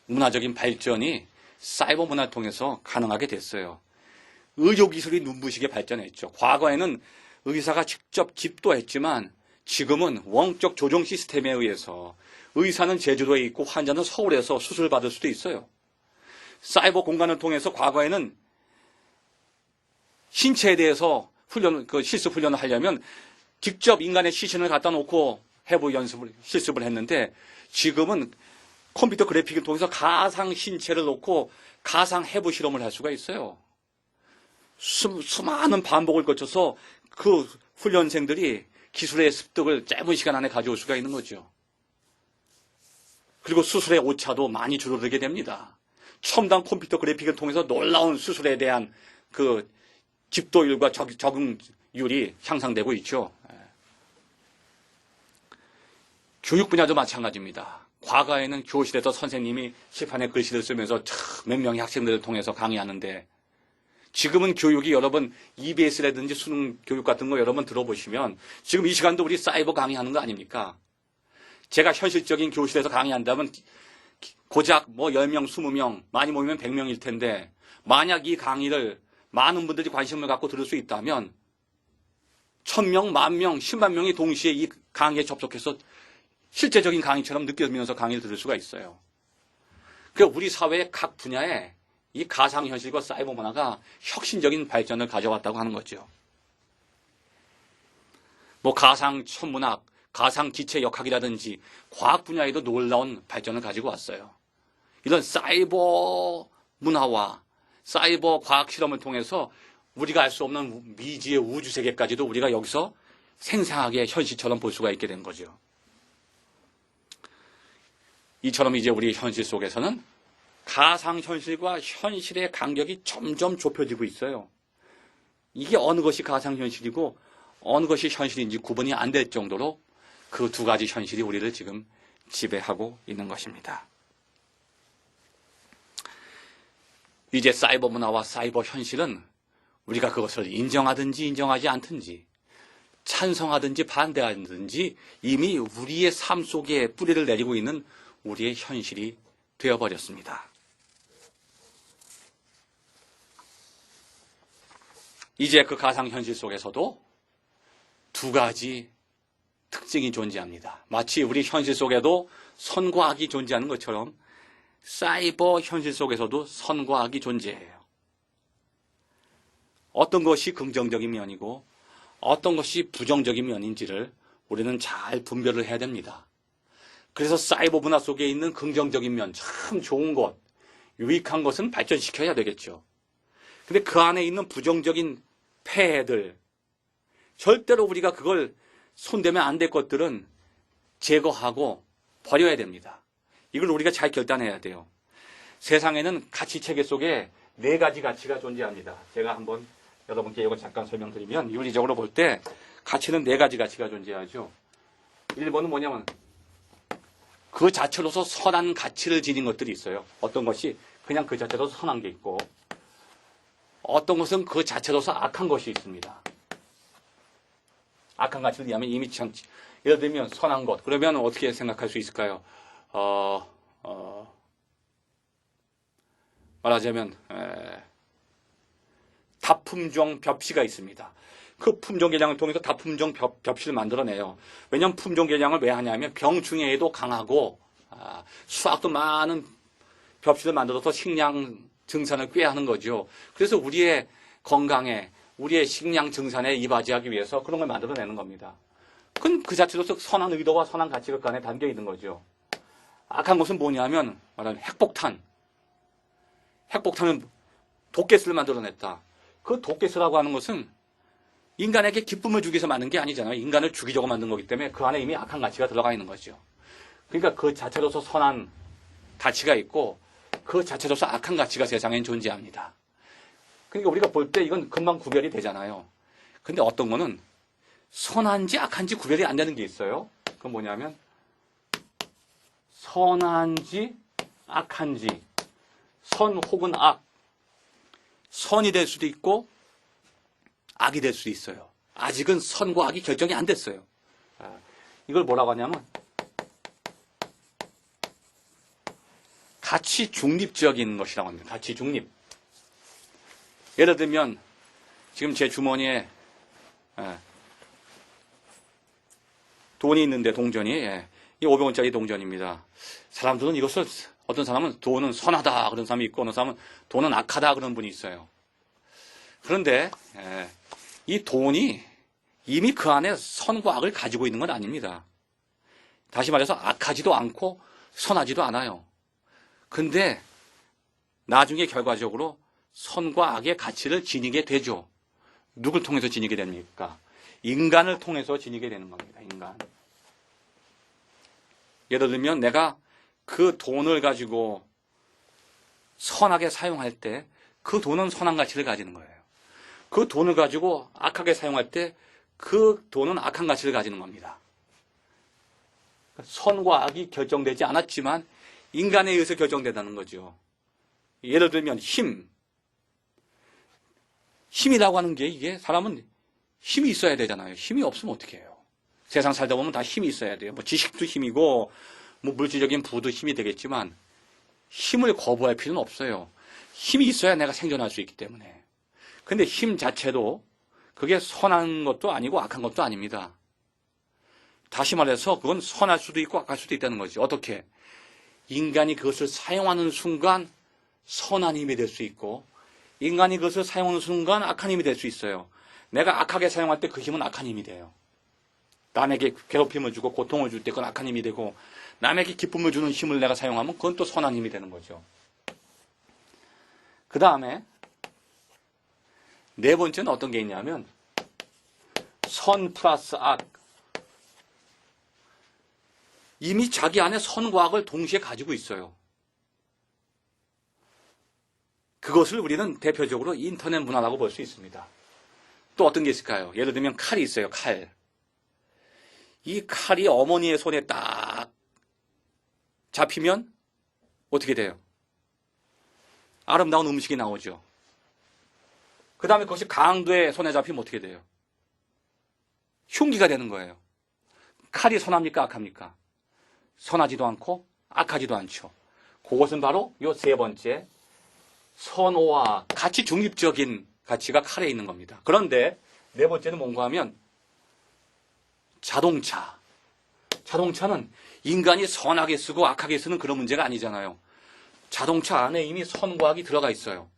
문화적인 발전이 사이버 문화를 통해서 가능하게 됐어요. 의료기술이 눈부시게 발전했죠. 과거에는 의사가 직접 집도했지만 지금은 원격 조종 시스템에 의해서 의사는 제주도에 있고 환자는 서울에서 수술을 받을 수도 있어요. 사이버 공간을 통해서 과거에는 신체에 대해서 실습 훈련을 하려면 직접 인간의 시신을 갖다 놓고 실습을 했는데 지금은 컴퓨터 그래픽을 통해서 가상 신체를 놓고 가상 해부 실험을 할 수가 있어요. 수많은 반복을 거쳐서 그 훈련생들이 기술의 습득을 짧은 시간 안에 가져올 수가 있는 거죠. 그리고 수술의 오차도 많이 줄어들게 됩니다. 첨단 컴퓨터 그래픽을 통해서 놀라운 수술에 대한 그 집도율과 적응률이 향상되고 있죠. 교육 분야도 마찬가지입니다. 과거에는 교실에서 선생님이 칠판에 글씨를 쓰면서 몇 명의 학생들을 통해서 강의하는데 지금은 교육이 여러분 EBS라든지 수능 교육 같은 거 여러분 들어보시면 지금 이 시간도 우리 사이버 강의하는 거 아닙니까? 제가 현실적인 교실에서 강의한다면 고작 10명, 20명, 많이 모이면 100명일 텐데 만약 이 강의를 많은 분들이 관심을 갖고 들을 수 있다면 1000명, 10,000명, 10만 명이 동시에 이 강의에 접속해서 실제적인 강의처럼 느껴지면서 강의를 들을 수가 있어요. 그러니까 우리 사회의 각 분야에 이 가상현실과 사이버 문화가 혁신적인 발전을 가져왔다고 하는 거죠. 가상 천문학, 가상 기체 역학이라든지 과학 분야에도 놀라운 발전을 가지고 왔어요. 이런 사이버 문화와 사이버 과학 실험을 통해서 우리가 알 수 없는 미지의 우주 세계까지도 우리가 여기서 생생하게 현실처럼 볼 수가 있게 된 거죠. 이처럼 이제 우리 현실 속에서는 가상현실과 현실의 간격이 점점 좁혀지고 있어요. 이게 어느 것이 가상현실이고 어느 것이 현실인지 구분이 안 될 정도로 그 두 가지 현실이 우리를 지금 지배하고 있는 것입니다. 이제 사이버 문화와 사이버 현실은 우리가 그것을 인정하든지 인정하지 않든지 찬성하든지 반대하든지 이미 우리의 삶 속에 뿌리를 내리고 있는 우리의 현실이 되어버렸습니다. 이제 그 가상현실 속에서도 두 가지 특징이 존재합니다. 마치 우리 현실 속에도 선과 악이 존재하는 것처럼 사이버 현실 속에서도 선과 악이 존재해요. 어떤 것이 긍정적인 면이고 어떤 것이 부정적인 면인지를 우리는 잘 분별을 해야 됩니다. 그래서 사이버 문화 속에 있는 긍정적인 면, 참 좋은 것, 유익한 것은 발전시켜야 되겠죠. 근데 그 안에 있는 부정적인 폐해들, 절대로 우리가 그걸 손대면 안 될 것들은 제거하고 버려야 됩니다. 이걸 우리가 잘 결단해야 돼요. 세상에는 가치 체계 속에 4가지 가치가 존재합니다. 제가 한번 여러분께 이거 잠깐 설명드리면, 윤리적으로 볼 때 가치는 4가지 가치가 존재하죠. 1번은 뭐냐면 그 자체로서 선한 가치를 지닌 것들이 있어요. 어떤 것이 그냥 그 자체로서 선한 게 있고, 어떤 것은 그 자체로서 악한 것이 있습니다. 악한 가치를 이해하면 이미 참, 예를 들면 선한 것, 그러면 어떻게 생각할 수 있을까요? 말하자면 다품종 벽시가 있습니다. 그 품종 개량을 통해서 다품종 벽시를 만들어내요. 왜냐하면 품종 개량을 왜 하냐면 병충해에도 강하고 수확도 많은 벽시를 만들어서 식량 증산을 꾀하는 거죠. 그래서 우리의 건강에, 우리의 식량 증산에 이바지하기 위해서 그런 걸 만들어내는 겁니다. 그건 그 자체로서 선한 의도와 선한 가치가 그 안에 담겨 있는 거죠. 악한 것은 뭐냐면 말하면 핵폭탄. 핵폭탄은 독가스를 만들어냈다. 그 독가스라고 하는 것은 인간에게 기쁨을 주기 위해서 만든 게 아니잖아요. 인간을 죽이려고 만든 거기 때문에 그 안에 이미 악한 가치가 들어가 있는 거죠. 그러니까 그 자체로서 선한 가치가 있고 그 자체로서 악한 가치가 세상엔 존재합니다. 그러니까 우리가 볼 때 이건 금방 구별이 되잖아요. 근데 어떤 거는 선한지 악한지 구별이 안 되는 게 있어요. 그건 뭐냐면 선한지 악한지, 선 혹은 악, 선이 될 수도 있고 악이 될 수도 있어요. 아직은 선과 악이 결정이 안 됐어요. 이걸 뭐라고 하냐면 가치 중립적인 것이라고 합니다. 가치 중립. 예를 들면 지금 제 주머니에 돈이 있는데 동전이 이 500원짜리 동전입니다. 사람들은 이것을 어떤 사람은 돈은 선하다 그런 사람이 있고 어느 사람은 돈은 악하다 그런 분이 있어요. 그런데 이 돈이 이미 그 안에 선과 악을 가지고 있는 건 아닙니다. 다시 말해서 악하지도 않고 선하지도 않아요. 근데 나중에 결과적으로 선과 악의 가치를 지니게 되죠. 누굴 통해서 지니게 됩니까? 인간을 통해서 지니게 되는 겁니다. 인간. 예를 들면 내가 그 돈을 가지고 선하게 사용할 때 그 돈은 선한 가치를 가지는 거예요. 그 돈을 가지고 악하게 사용할 때 그 돈은 악한 가치를 가지는 겁니다. 선과 악이 결정되지 않았지만 인간에 의해서 결정된다는 거죠. 예를 들면 힘이라고 하는 게 이게 사람은 힘이 있어야 되잖아요. 힘이 없으면 어떻게 해요? 세상 살다 보면 다 힘이 있어야 돼요. 뭐 지식도 힘이고 뭐 물질적인 부도 힘이 되겠지만 힘을 거부할 필요는 없어요. 힘이 있어야 내가 생존할 수 있기 때문에. 근데 힘 자체도 그게 선한 것도 아니고 악한 것도 아닙니다. 다시 말해서 그건 선할 수도 있고 악할 수도 있다는 거죠. 어떻게? 인간이 그것을 사용하는 순간 선한 힘이 될 수 있고 인간이 그것을 사용하는 순간 악한 힘이 될 수 있어요. 내가 악하게 사용할 때 그 힘은 악한 힘이 돼요. 남에게 괴롭힘을 주고 고통을 줄 때 그건 악한 힘이 되고 남에게 기쁨을 주는 힘을 내가 사용하면 그건 또 선한 힘이 되는 거죠. 그 다음에 4번째는 어떤 게 있냐면 선 플러스 악. 이미 자기 안에 선과 악을 동시에 가지고 있어요. 그것을 우리는 대표적으로 인터넷 문화라고 볼 수 있습니다. 또 어떤 게 있을까요? 예를 들면 칼이 있어요. 칼. 이 칼이 어머니의 손에 딱 잡히면 어떻게 돼요? 아름다운 음식이 나오죠. 그 다음에 그것이 강도의 손에 잡히면 어떻게 돼요? 흉기가 되는 거예요. 칼이 선합니까? 악합니까? 선하지도 않고 악하지도 않죠. 그것은 바로 이 3번째 선호와 가치 중립적인 가치가 칼에 있는 겁니다. 그런데 4번째는 뭔가 하면 자동차. 자동차는 인간이 선하게 쓰고 악하게 쓰는 그런 문제가 아니잖아요. 자동차 안에 이미 선과 악이 들어가 있어요.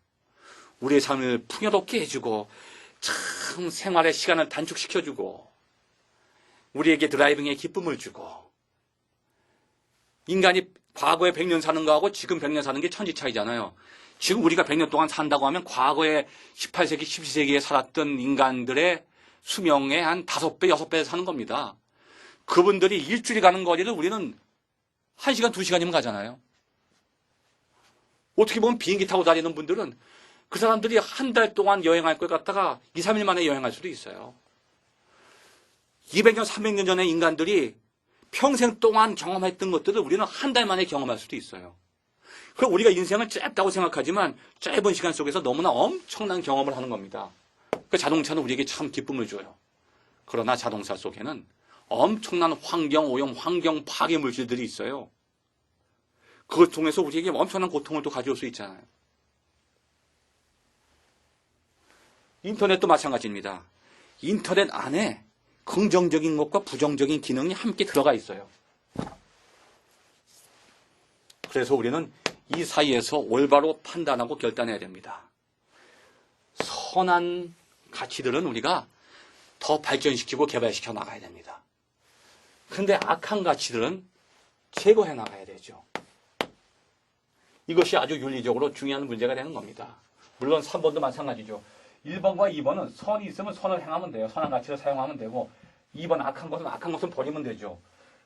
우리의 삶을 풍요롭게 해주고 참 생활의 시간을 단축시켜주고 우리에게 드라이빙의 기쁨을 주고 인간이 과거에 100년 사는 거하고 지금 100년 사는 게 천지 차이잖아요. 지금 우리가 100년 동안 산다고 하면 과거에 18세기, 17세기에 살았던 인간들의 수명의 한 5배, 6배 사는 겁니다. 그분들이 일주일이 가는 거리를 우리는 1시간, 2시간이면 가잖아요. 어떻게 보면 비행기 타고 다니는 분들은 그 사람들이 한 달 동안 여행할 것 같다가 2, 3일 만에 여행할 수도 있어요. 200년, 300년 전에 인간들이 평생 동안 경험했던 것들을 우리는 한 달 만에 경험할 수도 있어요. 그럼 우리가 인생은 짧다고 생각하지만 짧은 시간 속에서 너무나 엄청난 경험을 하는 겁니다. 그 자동차는 우리에게 참 기쁨을 줘요. 그러나 자동차 속에는 엄청난 환경 오염, 환경 파괴 물질들이 있어요. 그걸 통해서 우리에게 엄청난 고통을 또 가져올 수 있잖아요. 인터넷도 마찬가지입니다. 인터넷 안에 긍정적인 것과 부정적인 기능이 함께 들어가 있어요. 그래서 우리는 이 사이에서 올바로 판단하고 결단해야 됩니다. 선한 가치들은 우리가 더 발전시키고 개발시켜 나가야 됩니다. 그런데 악한 가치들은 제거해 나가야 되죠. 이것이 아주 윤리적으로 중요한 문제가 되는 겁니다. 물론 3번도 마찬가지죠. 1번과 2번은 선이 있으면 선을 행하면 돼요. 선한 가치를 사용하면 되고 2번 악한 것은 버리면 되죠.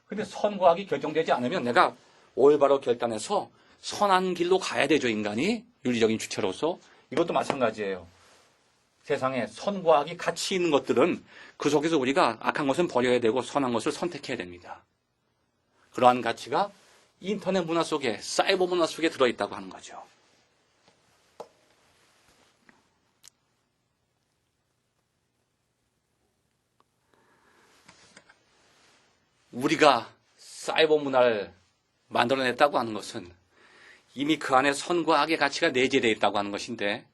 근데 선과 악이 결정되지 않으면 내가 올바로 결단해서 선한 길로 가야 되죠. 인간이 윤리적인 주체로서. 이것도 마찬가지예요. 세상에 선과 악이 같이 있는 것들은 그 속에서 우리가 악한 것은 버려야 되고 선한 것을 선택해야 됩니다. 그러한 가치가 인터넷 문화 속에, 사이버 문화 속에 들어있다고 하는 거죠. 우리가 사이버 문화를 만들어냈다고 하는 것은 이미 그 안에 선과 악의 가치가 내재되어 있다고 하는 것인데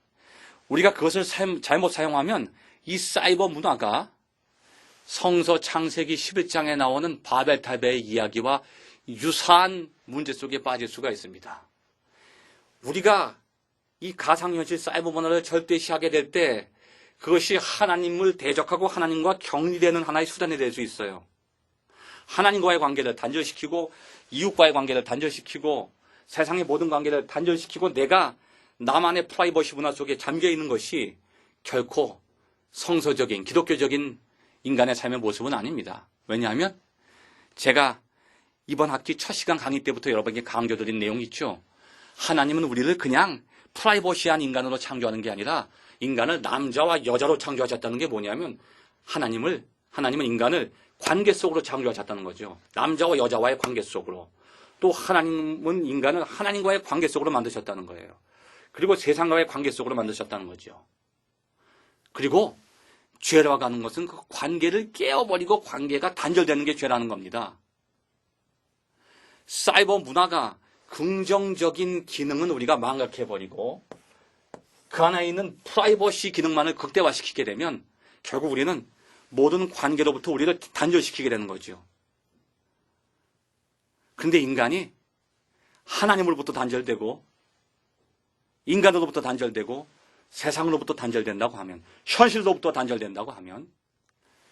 우리가 그것을 잘못 사용하면 이 사이버 문화가 성서 창세기 11장에 나오는 바벨탑의 이야기와 유사한 문제 속에 빠질 수가 있습니다. 우리가 이 가상현실 사이버 문화를 절대시하게 될 때 그것이 하나님을 대적하고 하나님과 격리되는 하나의 수단이 될 수 있어요. 하나님과의 관계를 단절시키고 이웃과의 관계를 단절시키고 세상의 모든 관계를 단절시키고 내가 나만의 프라이버시 문화 속에 잠겨있는 것이 결코 성서적인 기독교적인 인간의 삶의 모습은 아닙니다. 왜냐하면 제가 이번 학기 첫 시간 강의 때부터 여러분에게 강조드린 내용이 있죠. 하나님은 우리를 그냥 프라이버시한 인간으로 창조하는 게 아니라 인간을 남자와 여자로 창조하셨다는 게 뭐냐면 하나님은 인간을 관계 속으로 창조하셨다는 거죠. 남자와 여자와의 관계 속으로. 또 하나님은 인간을 하나님과의 관계 속으로 만드셨다는 거예요. 그리고 세상과의 관계 속으로 만드셨다는 거죠. 그리고 죄라고 하는 것은 그 관계를 깨어버리고 관계가 단절되는 게 죄라는 겁니다. 사이버 문화가 긍정적인 기능은 우리가 망각해버리고 그 안에 있는 프라이버시 기능만을 극대화시키게 되면 결국 우리는 모든 관계로부터 우리를 단절시키게 되는 거죠. 그런데 인간이 하나님으로부터 단절되고 인간으로부터 단절되고 세상으로부터 단절된다고 하면 현실로부터 단절된다고 하면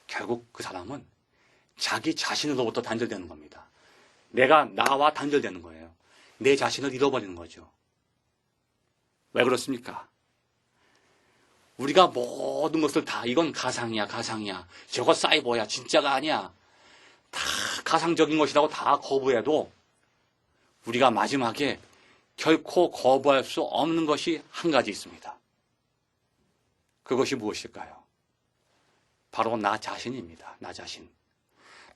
결국 그 사람은 자기 자신으로부터 단절되는 겁니다. 내가 나와 단절되는 거예요. 내 자신을 잃어버리는 거죠. 왜 그렇습니까? 우리가 모든 것을 다 이건 가상이야. 저거 사이버야. 진짜가 아니야. 다 가상적인 것이라고 다 거부해도 우리가 마지막에 결코 거부할 수 없는 것이 한 가지 있습니다. 그것이 무엇일까요? 바로 나 자신입니다. 나 자신.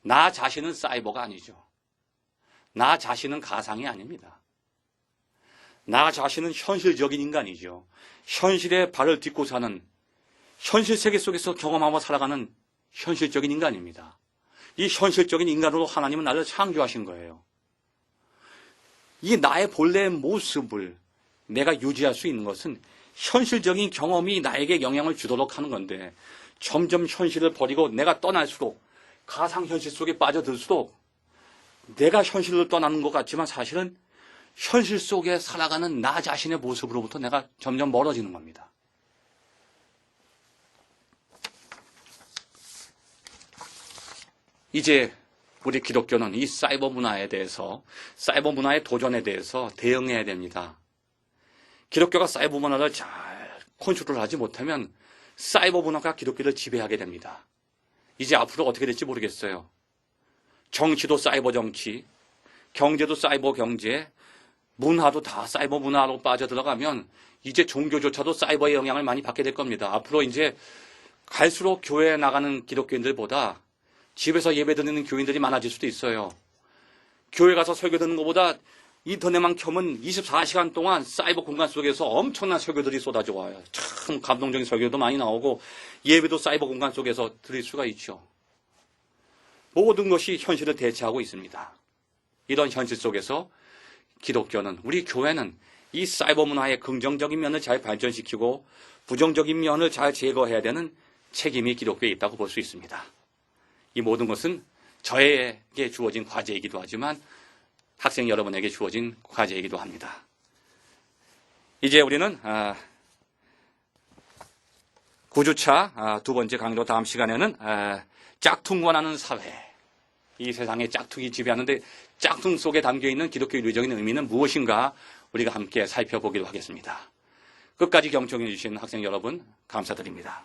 나 자신은 사이버가 아니죠. 나 자신은 가상이 아닙니다. 나 자신은 현실적인 인간이죠. 현실에 발을 딛고 사는 현실 세계 속에서 경험하며 살아가는 현실적인 인간입니다. 이 현실적인 인간으로 하나님은 나를 창조하신 거예요. 이 나의 본래의 모습을 내가 유지할 수 있는 것은 현실적인 경험이 나에게 영향을 주도록 하는 건데 점점 현실을 버리고 내가 떠날수록 가상현실 속에 빠져들수록 내가 현실을 떠나는 것 같지만 사실은 현실 속에 살아가는 나 자신의 모습으로부터 내가 점점 멀어지는 겁니다. 이제 우리 기독교는 이 사이버 문화에 대해서, 사이버 문화의 도전에 대해서 대응해야 됩니다. 기독교가 사이버 문화를 잘 컨트롤을 하지 못하면 사이버 문화가 기독교를 지배하게 됩니다. 이제 앞으로 어떻게 될지 모르겠어요. 정치도 사이버 정치, 경제도 사이버 경제, 문화도 다 사이버 문화로 빠져들어가면 이제 종교조차도 사이버의 영향을 많이 받게 될 겁니다. 앞으로 이제 갈수록 교회에 나가는 기독교인들보다 집에서 예배 드리는 교인들이 많아질 수도 있어요. 교회 가서 설교 듣는 것보다 인터넷만 켜면 24시간 동안 사이버 공간 속에서 엄청난 설교들이 쏟아져 와요. 참 감동적인 설교도 많이 나오고 예배도 사이버 공간 속에서 드릴 수가 있죠. 모든 것이 현실을 대체하고 있습니다. 이런 현실 속에서 기독교는, 우리 교회는 이 사이버 문화의 긍정적인 면을 잘 발전시키고 부정적인 면을 잘 제거해야 되는 책임이 기독교에 있다고 볼 수 있습니다. 이 모든 것은 저에게 주어진 과제이기도 하지만 학생 여러분에게 주어진 과제이기도 합니다. 이제 우리는 9주차 두 번째 강의로 다음 시간에는 짝퉁 권하는 사회, 이 세상에 짝퉁이 지배하는데 짝퉁 속에 담겨있는 기독교의 윤리적인 의미는 무엇인가 우리가 함께 살펴보기로 하겠습니다. 끝까지 경청해 주신 학생 여러분 감사드립니다.